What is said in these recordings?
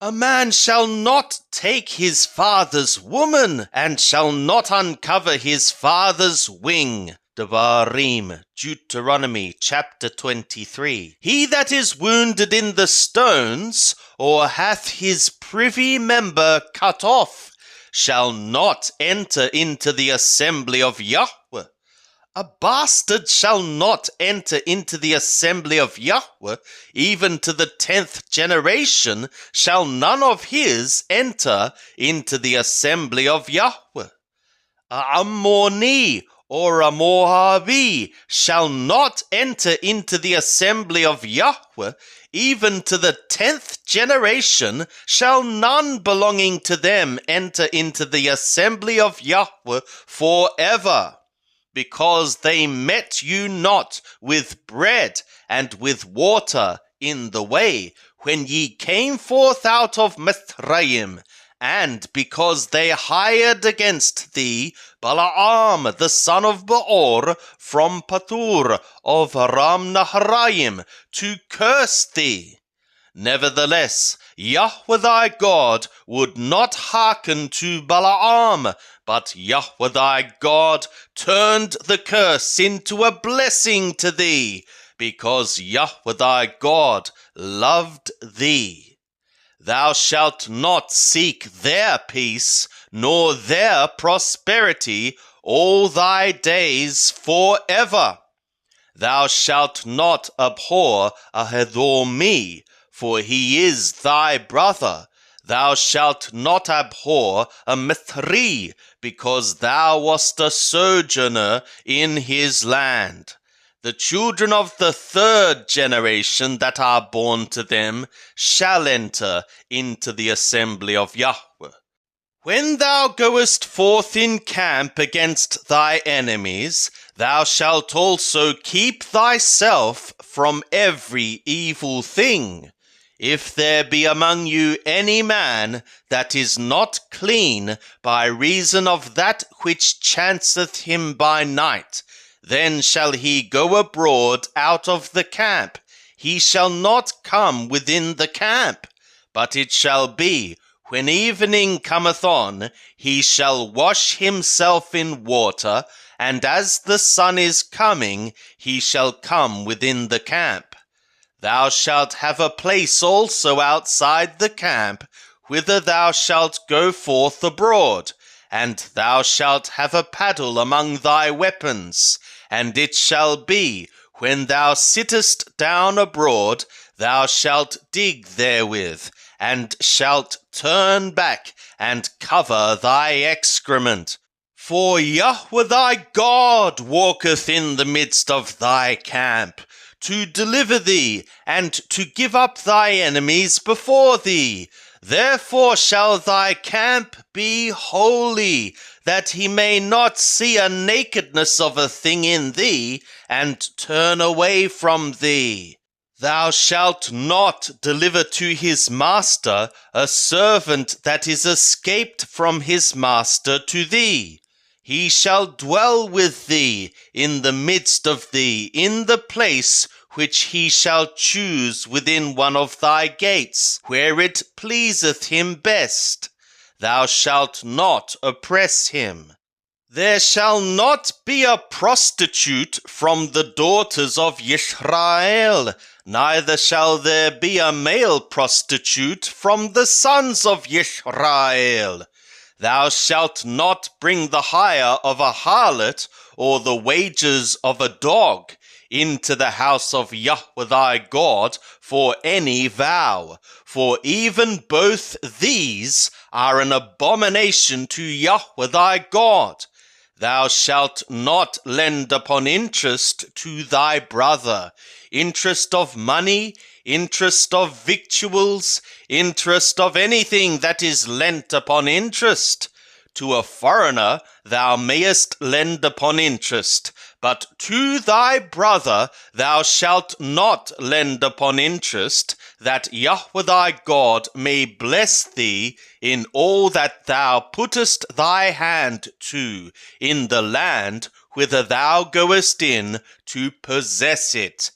A man shall not take his father's woman, and shall not uncover his father's wing. Devarim, Deuteronomy chapter 23. He that is wounded in the stones, or hath his privy member cut off, shall not enter into the assembly of Yahweh. A bastard shall not enter into the assembly of Yahweh, even to the 10th generation shall none of his enter into the assembly of Yahweh. A Ammoni or a Moabi shall not enter into the assembly of Yahweh, even to the 10th generation shall none belonging to them enter into the assembly of Yahweh forever. Because they met you not with bread and with water in the way, when ye came forth out of Mithraim, and because they hired against thee Balaam the son of Beor from Pathur of Aram-naharaim to curse thee. Nevertheless, Yahweh thy God would not hearken to Balaam, but Yahweh thy God turned the curse into a blessing to thee, because Yahweh thy God loved thee. Thou shalt not seek their peace, nor their prosperity all thy days forever. Thou shalt not abhor a Edomi, for he is thy brother. Thou shalt not abhor a Mithri, because thou wast a sojourner in his land. The children of the 3rd generation that are born to them shall enter into the assembly of Yahweh. When thou goest forth in camp against thy enemies, thou shalt also keep thyself from every evil thing. If there be among you any man that is not clean by reason of that which chanceth him by night, then shall he go abroad out of the camp. He shall not come within the camp. But it shall be, when evening cometh on, he shall wash himself in water, and as the sun is coming, he shall come within the camp. Thou shalt have a place also outside the camp, whither thou shalt go forth abroad, and thou shalt have a paddle among thy weapons. And it shall be, when thou sittest down abroad, thou shalt dig therewith, and shalt turn back and cover thy excrement. For Yahweh thy God walketh in the midst of thy camp, to deliver thee, and to give up thy enemies before thee. Therefore shall thy camp be holy, that he may not see a nakedness of a thing in thee, and turn away from thee. Thou shalt not deliver to his master a servant that is escaped from his master to thee. He shall dwell with thee in the midst of thee, in the place which he shall choose within one of thy gates, where it pleaseth him best. Thou shalt not oppress him. There shall not be a prostitute from the daughters of Yisrael, neither shall there be a male prostitute from the sons of Yisrael. Thou shalt not bring the hire of a harlot, or the wages of a dog, into the house of Yahweh thy God for any vow, for even both these are an abomination to Yahweh thy God. Thou shalt not lend upon interest to thy brother, interest of money, interest of victuals, interest of anything that is lent upon interest. To a foreigner thou mayest lend upon interest, but to thy brother thou shalt not lend upon interest, that Yahweh thy God may bless thee in all that thou puttest thy hand to in the land whither thou goest in to possess it.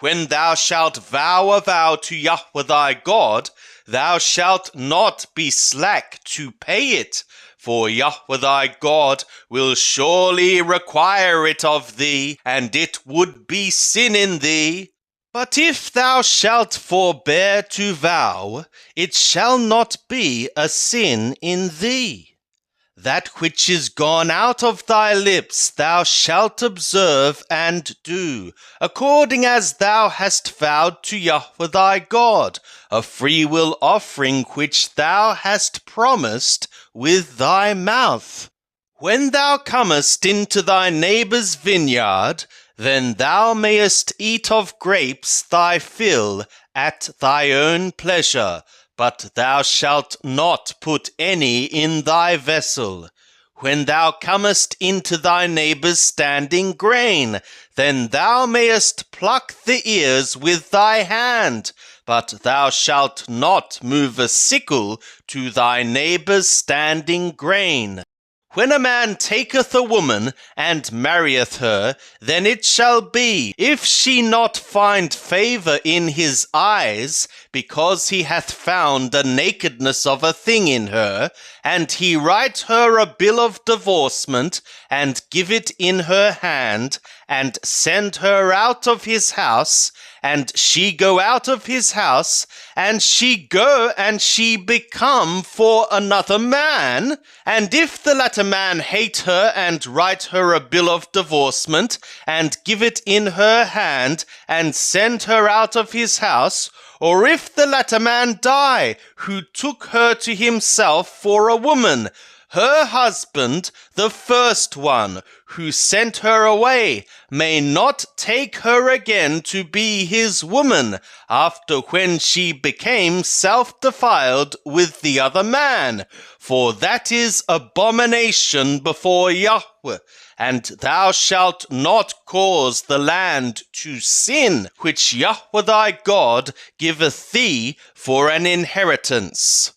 When thou shalt vow a vow to Yahweh thy God, thou shalt not be slack to pay it, for Yahweh thy God will surely require it of thee, and it would be sin in thee. But if thou shalt forbear to vow, it shall not be a sin in thee. That which is gone out of thy lips thou shalt observe and do, according as thou hast vowed to Yahweh thy God, a freewill offering which thou hast promised with thy mouth. When thou comest into thy neighbour's vineyard, then thou mayest eat of grapes thy fill at thy own pleasure, but thou shalt not put any in thy vessel. When thou comest into thy neighbour's standing grain, then thou mayest pluck the ears with thy hand, but thou shalt not move a sickle to thy neighbour's standing grain. When a man taketh a woman, and marrieth her, then it shall be, if she not find favour in his eyes, because he hath found a nakedness of a thing in her, and he write her a bill of divorcement, and give it in her hand, and send her out of his house, and she go out of his house, and she go and she become for another man, and if the latter man hate her and write her a bill of divorcement, and give it in her hand, and send her out of his house, or if the latter man die, who took her to himself for a woman, her husband, the first one, who sent her away, may not take her again to be his woman, after when she became self-defiled with the other man, for that is abomination before Yahweh. And thou shalt not cause the land to sin, which Yahweh thy God giveth thee for an inheritance.